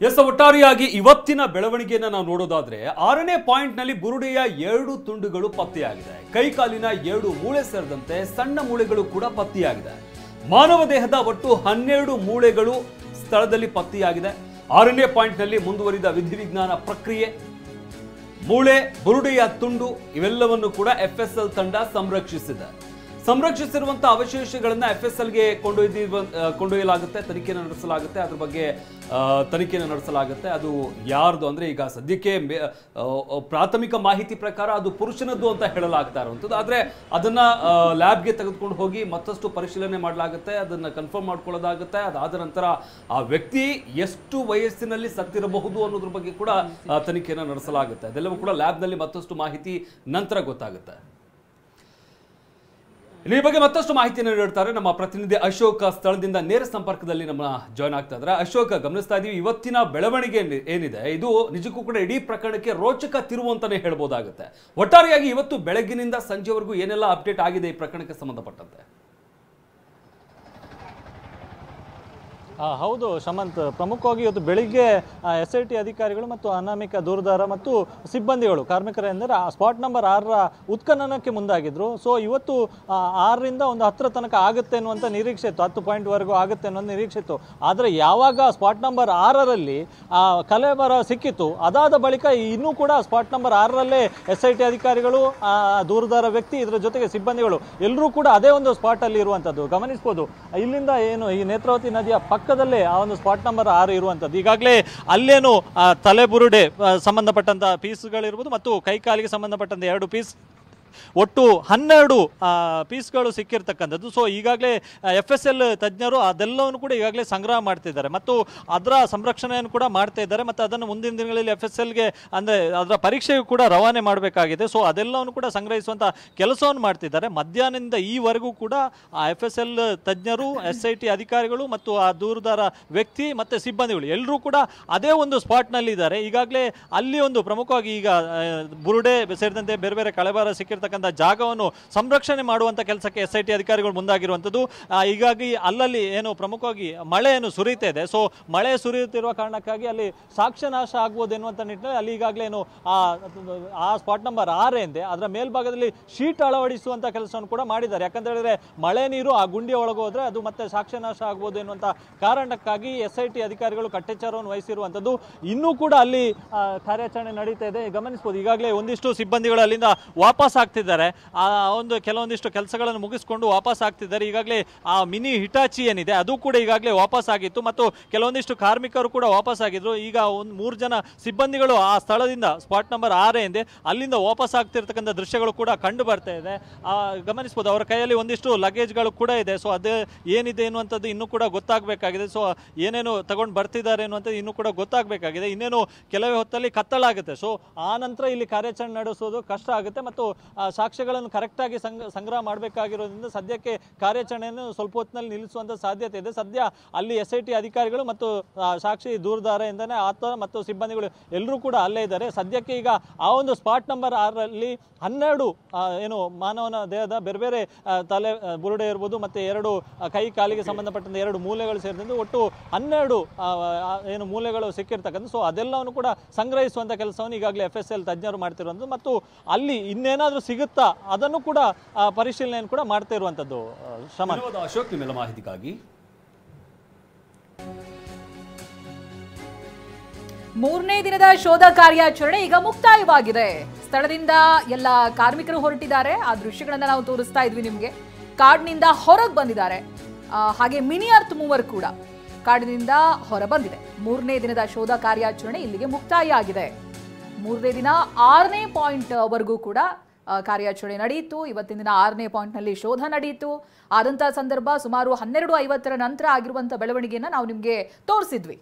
S ಒಟ್ಟಾರೆಯಾಗಿ ಇವತ್ತಿನ ಬೆಳವಣಿಗೆಯನ್ನು ನಾವು ನೋಡೋದಾದ್ರೆ 6ನೇ ಪಾಯಿಂಟ್ನಲ್ಲಿ ಬುರುಡೆಯ 2 ತುಂಡುಗಳು ಪತ್ತೆಯಾಗಿದೆ. ಕೈಕಾಲಿನ 2 ಮೂಳೆ ಸೇರಿದಂತೆ ಸಣ್ಣ ಮೂಳೆಗಳು ಕೂಡ ಪತ್ತೆಯಾಗಿದೆ. ಮಾನವ ದೇಹದ ಒಟ್ಟು 12 ಮೂಳೆಗಳು ಸ್ಥಳದಲ್ಲಿ ಪತ್ತೆಯಾಗಿದೆ. 6ನೇ ಪಾಯಿಂಟ್ನಲ್ಲಿ ಮುಂದುವರಿದ ವಿಧಿವಿಜ್ಞಾನ ಪ್ರಕ್ರಿಯೆ, ಮೂಳೆ, ಬುರುಡೆಯ ತುಂಡು ಇವೆಲ್ಲವನ್ನು ಕೂಡ FSL ತಂಡ ಸಂರಕ್ಷಿಸಿರುವಂತಹ ಅವಶೇಷಗಳನ್ನ FSLಗೆ ಕೊಂಡೊಯ್ಯಲಾಗುತ್ತೆ, ತನಿಖೆಯನ್ನು ನಡೆಸಲಾಗುತ್ತೆ. ಅದ್ರ ಬಗ್ಗೆ ತನಿಖೆಯನ್ನು ನಡೆಸಲಾಗುತ್ತೆ. ಅದು ಯಾರ್ದು ಅಂದ್ರೆ ಈಗ ಸದ್ಯಕ್ಕೆ ಪ್ರಾಥಮಿಕ ಮಾಹಿತಿ ಪ್ರಕಾರ ಅದು ಪುರುಷನದ್ದು ಅಂತ ಹೇಳಲಾಗ್ತಾ ಇರುವಂಥದ್ದು. ಆದ್ರೆ ಅದನ್ನ ಲ್ಯಾಬ್ಗೆ ತೆಗೆದುಕೊಂಡು ಹೋಗಿ ಮತ್ತಷ್ಟು ಪರಿಶೀಲನೆ ಮಾಡಲಾಗುತ್ತೆ, ಅದನ್ನ ಕನ್ಫರ್ಮ್ ಮಾಡ್ಕೊಳ್ಳೋದಾಗುತ್ತೆ. ಅದಾದ ನಂತರ ಆ ವ್ಯಕ್ತಿ ಎಷ್ಟು ವಯಸ್ಸಿನಲ್ಲಿ ಸತ್ತಿರಬಹುದು ಅನ್ನೋದ್ರ ಬಗ್ಗೆ ಕೂಡ ತನಿಖೆಯನ್ನು ನಡೆಸಲಾಗುತ್ತೆ. ಅದೆಲ್ಲವೂ ಕೂಡ ಲ್ಯಾಬ್ನಲ್ಲಿ ಮತ್ತಷ್ಟು ಮಾಹಿತಿ ನಂತರ ಗೊತ್ತಾಗುತ್ತೆ. ಈ ಬಗ್ಗೆ ಮತ್ತಷ್ಟು ಮಾಹಿತಿಯನ್ನು ನೀಡುತ್ತಾರೆ ನಮ್ಮ ಪ್ರತಿನಿಧಿ ಅಶೋಕ್. ಸ್ಥಳದಿಂದ ನೇರ ಸಂಪರ್ಕದಲ್ಲಿ ನಮ್ಮ ಜಾಯ್ನ್ ಆಗ್ತಾ ಇದ್ದಾರೆ. ಅಶೋಕ್, ಗಮನಿಸ್ತಾ ಇದೀವಿ ಇವತ್ತಿನ ಬೆಳವಣಿಗೆ ಏನಿದೆ ಇದು ನಿಜಕ್ಕೂ ಕೂಡ ಇಡೀ ಪ್ರಕರಣಕ್ಕೆ ರೋಚಕ ತಿರುವು ಅಂತಾನೆ ಹೇಳ್ಬೋದಾಗುತ್ತೆ. ಒಟ್ಟಾರೆಯಾಗಿ ಇವತ್ತು ಬೆಳಗ್ಗಿನಿಂದ ಸಂಜೆವರೆಗೂ ಏನೆಲ್ಲ ಅಪ್ಡೇಟ್ ಆಗಿದೆ ಈ ಪ್ರಕರಣಕ್ಕೆ ಸಂಬಂಧಪಟ್ಟಂತೆ? ಹೌದು ಶಮಂತ್, ಪ್ರಮುಖವಾಗಿ ಇವತ್ತು ಬೆಳಿಗ್ಗೆ SIT ಅಧಿಕಾರಿಗಳು ಮತ್ತು ಅನಾಮಿಕ ದೂರುದಾರ ಮತ್ತು ಸಿಬ್ಬಂದಿಗಳು ಕಾರ್ಮಿಕರೆಂದರೆ ಸ್ಪಾಟ್ ನಂಬರ್ 6ರ ಉತ್ಖನನಕ್ಕೆ ಮುಂದಾಗಿದ್ರು. ಸೊ ಇವತ್ತು 6ರಿಂದ ಒಂದು 10 ತನಕ ಆಗುತ್ತೆ ಅನ್ನುವಂಥ ನಿರೀಕ್ಷೆ ಇತ್ತು, 10 ಪಾಯಿಂಟ್ವರೆಗೂ ಆಗುತ್ತೆ ಅನ್ನೋ ನಿರೀಕ್ಷೆ ಇತ್ತು. ಆದರೆ ಯಾವಾಗ ಸ್ಪಾಟ್ ನಂಬರ್ 6ರಲ್ಲಿ ಕಲೆಬರ ಸಿಕ್ಕಿತ್ತು, ಅದಾದ ಬಳಿಕ ಇನ್ನೂ ಕೂಡ ಸ್ಪಾಟ್ ನಂಬರ್ 6ರಲ್ಲೇ SIT ಅಧಿಕಾರಿಗಳು, ದೂರುದಾರ ವ್ಯಕ್ತಿ, ಇದರ ಜೊತೆಗೆ ಸಿಬ್ಬಂದಿಗಳು ಎಲ್ಲರೂ ಕೂಡ ಅದೇ ಒಂದು ಸ್ಪಾಟಲ್ಲಿ ಇರುವಂಥದ್ದು ಗಮನಿಸ್ಬೋದು. ಇಲ್ಲಿಂದ ಏನು ಈ ನೇತ್ರಾವತಿ ನದಿಯ ಪಕ್ಕದಲ್ಲೇ ಆ ಒಂದು ಸ್ಪಾಟ್ ನಂಬರ್ 6 ಇರುವಂಥದ್ದು. ಈಗಾಗಲೇ ಅಲ್ಲೇನು ತಲೆಬುರುಡೆ ಸಂಬಂಧಪಟ್ಟಂತ ಪೀಸ್ಗಳಿರ್ಬೋದು ಮತ್ತು ಕೈಕಾಲಿಗೆ ಸಂಬಂಧಪಟ್ಟಂತ 2 ಪೀಸ್, ಒಟ್ಟು 12 ಪೀಸ್ಗಳು ಸಿಕ್ಕಿರ್ತಕ್ಕಂಥದ್ದು. ಸೊ ಈಗಾಗಲೇ FSL ತಜ್ಞರು ಅದೆಲ್ಲವನ್ನು ಕೂಡ ಈಗಾಗಲೇ ಸಂಗ್ರಹ ಮಾಡ್ತಿದ್ದಾರೆ ಮತ್ತು ಅದರ ಸಂರಕ್ಷಣೆಯನ್ನು ಕೂಡ ಮಾಡ್ತಾ ಇದ್ದಾರೆ ಮತ್ತು ಅದನ್ನು ಮುಂದಿನ ದಿನಗಳಲ್ಲಿ FSLಗೆ ಅಂದರೆ ಅದರ ಪರೀಕ್ಷೆಗೂ ಕೂಡ ರವಾನೆ ಮಾಡಬೇಕಾಗಿದೆ. ಸೊ ಅದೆಲ್ಲವನ್ನು ಕೂಡ ಸಂಗ್ರಹಿಸುವಂಥ ಕೆಲಸವನ್ನು ಮಾಡ್ತಿದ್ದಾರೆ. ಮಧ್ಯಾಹ್ನದಿಂದ ಈವರೆಗೂ ಕೂಡ FSL ತಜ್ಞರು, SIT ಅಧಿಕಾರಿಗಳು ಮತ್ತು ಆ ದೂರುದಾರ ವ್ಯಕ್ತಿ ಮತ್ತು ಸಿಬ್ಬಂದಿಗಳು ಎಲ್ಲರೂ ಕೂಡ ಅದೇ ಒಂದು ಸ್ಪಾಟ್ನಲ್ಲಿ ಇದ್ದಾರೆ. ಈಗಾಗಲೇ ಅಲ್ಲಿ ಒಂದು ಪ್ರಮುಖವಾಗಿ ಈಗ ಬುರುಡೆ ಸೇರಿದಂತೆ ಬೇರೆ ಬೇರೆ ಕಳೆಬರ ಸಿಕ್ಕಿರ್ತಕ್ಕಂಥ ಜಾಗವನ್ನು ಸಂರಕ್ಷಣೆ ಮಾಡುವಂಥ ಕೆಲಸಕ್ಕೆ SIT ಅಧಿಕಾರಿಗಳು ಮುಂದಾಗಿರುವಂಥದ್ದು. ಹೀಗಾಗಿ ಅಲ್ಲಲ್ಲಿ ಏನು ಪ್ರಮುಖವಾಗಿ ಮಳೆ ಏನು ಸುರಿತಾ ಇದೆ, ಸೊ ಮಳೆ ಸುರಿಯುತ್ತಿರುವ ಕಾರಣಕ್ಕಾಗಿ ಅಲ್ಲಿ ಸಾಕ್ಷ್ಯನಾಶ ಆಗ್ಬೋದು ಎನ್ನುವಂಥ ನಿಟ್ಟಿನಲ್ಲಿ ಅಲ್ಲಿ ಈಗಾಗಲೇ ಏನು ಆ ಸ್ಪಾಟ್ ನಂಬರ್ 6 ಎಂದೇ ಅದರ ಮೇಲ್ಭಾಗದಲ್ಲಿ ಶೀಟ್ ಅಳವಡಿಸುವಂಥ ಕೆಲಸವನ್ನು ಕೂಡ ಮಾಡಿದ್ದಾರೆ. ಯಾಕಂತ ಹೇಳಿದ್ರೆ ಮಳೆ ನೀರು ಆ ಗುಂಡಿಯ ಒಳಗೆ ಹೋದ್ರೆ ಅದು ಮತ್ತೆ ಸಾಕ್ಷ್ಯನಾಶ ಆಗ್ಬೋದು ಎನ್ನುವಂಥ ಕಾರಣಕ್ಕಾಗಿ SIT ಅಧಿಕಾರಿಗಳು ಕಟ್ಟೆಚ್ಚರವನ್ನು ವಹಿಸಿರುವಂಥದ್ದು. ಇನ್ನೂ ಕೂಡ ಅಲ್ಲಿ ಕಾರ್ಯಾಚರಣೆ ನಡೀತಾ ಇದೆ, ಗಮನಿಸಬಹುದು. ಈಗಾಗಲೇ ಒಂದಿಷ್ಟು ಸಿಬ್ಬಂದಿಗಳು ಅಲ್ಲಿಂದ ವಾಪಸ್ ಆಗ್ತಿದ್ದಾರೆ, ಕೆಲವೊಂದಿಷ್ಟು ಕೆಲಸಗಳನ್ನು ಮುಗಿಸ್ಕೊಂಡು ವಾಪಸ್ ಆಗ್ತಿದ್ದಾರೆ. ಈಗಾಗಲೇ ಆ ಮಿನಿ ಹಿಟಾಚಿ ಏನಿದೆ ಅದು ಕೂಡ ಈಗಾಗಲೇ ವಾಪಸ್ ಆಗಿತ್ತು ಮತ್ತು ಕೆಲವೊಂದಿಷ್ಟು ಕಾರ್ಮಿಕರು ಕೂಡ ವಾಪಸ್ ಆಗಿದ್ರು. ಈಗ ಒಂದು 3 ಜನ ಸಿಬ್ಬಂದಿಗಳು ಆ ಸ್ಥಳದಿಂದ ಸ್ಪಾಟ್ ನಂಬರ್ 6 ಎಂದೇ ಅಲ್ಲಿಂದ ವಾಪಸ್ ಆಗ್ತಿರ್ತಕ್ಕಂಥ ದೃಶ್ಯಗಳು ಕೂಡ ಕಂಡು ಬರ್ತಾ ಇದೆ. ಗಮನಿಸಬಹುದು, ಅವರ ಕೈಯಲ್ಲಿ ಒಂದಿಷ್ಟು ಲಗೇಜ್ಗಳು ಕೂಡ ಇದೆ. ಸೊ ಅದೇ ಏನಿದೆ ಎನ್ನುವಂಥದ್ದು ಇನ್ನೂ ಕೂಡ ಗೊತ್ತಾಗಬೇಕಾಗಿದೆ. ಸೊ ಏನೇನು ತಗೊಂಡು ಬರ್ತಿದ್ದಾರೆ ಎನ್ನುವಂಥದ್ದು ಇನ್ನೂ ಕೂಡ ಗೊತ್ತಾಗಬೇಕಾಗಿದೆ. ಇನ್ನೇನು ಕೆಲವೇ ಹೊತ್ತಲ್ಲಿ ಕತ್ತಲಾಗುತ್ತೆ. ಸೊ ಆ ನಂತರ ಇಲ್ಲಿ ಕಾರ್ಯಾಚರಣೆ ನಡೆಸೋದು ಕಷ್ಟ ಆಗುತ್ತೆ ಮತ್ತು ಸಾಕ್ಷ್ಯಗಳನ್ನು ಕರೆಕ್ಟಾಗಿ ಸಂಗ್ರಹ ಮಾಡಬೇಕಾಗಿರೋದ್ರಿಂದ ಸದ್ಯಕ್ಕೆ ಕಾರ್ಯಾಚರಣೆಯನ್ನು ಸ್ವಲ್ಪ ಹೊತ್ತಿನಲ್ಲಿ ನಿಲ್ಲಿಸುವಂಥ ಸಾಧ್ಯತೆ ಇದೆ. ಸದ್ಯ ಅಲ್ಲಿ SIT ಅಧಿಕಾರಿಗಳು ಮತ್ತು ಸಾಕ್ಷಿ ದೂರುದಾರ ಎಂದರೆ ಆತ ಮತ್ತು ಸಿಬ್ಬಂದಿಗಳು ಎಲ್ಲರೂ ಕೂಡ ಅಲ್ಲೇ ಇದ್ದಾರೆ. ಸದ್ಯಕ್ಕೆ ಈಗ ಆ ಒಂದು ಸ್ಪಾಟ್ ನಂಬರ್ 6ರಲ್ಲಿ 12 ಏನು ಮಾನವನ ದೇಹದ ಬೇರೆ ಬೇರೆ ತಲೆ ಬುರುಡೆ ಇರ್ಬೋದು ಮತ್ತು 2 ಕೈ ಕಾಲಿಗೆ ಸಂಬಂಧಪಟ್ಟಂತೆ 2 ಮೂಲೆಗಳು ಸೇರಿದಂತೆ ಒಟ್ಟು 12 ಏನು ಮೂಲೆಗಳು ಸಿಕ್ಕಿರ್ತಕ್ಕಂಥ. ಸೊ ಅದೆಲ್ಲವನ್ನು ಕೂಡ ಸಂಗ್ರಹಿಸುವಂಥ ಕೆಲಸವನ್ನು ಈಗಾಗಲೇ FSL ತಜ್ಞರು ಮಾಡ್ತಿರುವಂಥದ್ದು ಮತ್ತು ಅಲ್ಲಿ ಇನ್ನೇನಾದರೂ ಸಿಗುತ್ತಾ ಅದನ್ನು ಕೂಡ ಪರಿಶೀಲನೆಯನ್ನು ಕೂಡ ಮಾಡ್ತಾ ಇರುವಂಥದ್ದು. ಅಶೋಕ್, ನಿಮ್ಮೆಲ್ಲ ಮಾಹಿತಿಗಾಗಿ. ಮೂರನೇ ದಿನದ ಶೋಧ ಕಾರ್ಯಾಚರಣೆ ಈಗ ಮುಕ್ತಾಯವಾಗಿದೆ. ಸ್ಥಳದಿಂದ ಎಲ್ಲ ಕಾರ್ಮಿಕರು ಹೊರಟಿದ್ದಾರೆ. ಆ ದೃಶ್ಯಗಳನ್ನ ನಾವು ತೋರಿಸ್ತಾ ಇದ್ವಿ ನಿಮ್ಗೆ. ಕಾಡಿನಿಂದ ಹೊರಗೆ ಬಂದಿದ್ದಾರೆ. ಹಾಗೆ ಮಿನಿ ಅರ್ತ್ ಮೂವರ್ ಕೂಡ ಕಾಡಿನಿಂದ ಹೊರ ಬಂದಿದೆ. ಮೂರನೇ ದಿನದ ಶೋಧ ಕಾರ್ಯಾಚರಣೆ ಇಲ್ಲಿಗೆ ಮುಕ್ತಾಯ ಆಗಿದೆ. ಮೂರನೇ ದಿನ 6ನೇ ಪಾಯಿಂಟ್ ವರೆಗೂ ಕೂಡ ಕಾರ್ಯಾಚರಣೆ ನಡೆಯಿತು. ಇವತ್ತಿನ ದಿನ 6ನೇ ಪಾಯಿಂಟ್ನಲ್ಲಿ ಶೋಧ ನಡೆಯಿತು. ಆದಂತಹ ಸಂದರ್ಭ ಸುಮಾರು 12:50 ನಂತರ ಆಗಿರುವಂತಹ ಬೆಳವಣಿಗೆಯನ್ನು ನಾವು ನಿಮಗೆ ತೋರಿಸಿದ್ವಿ.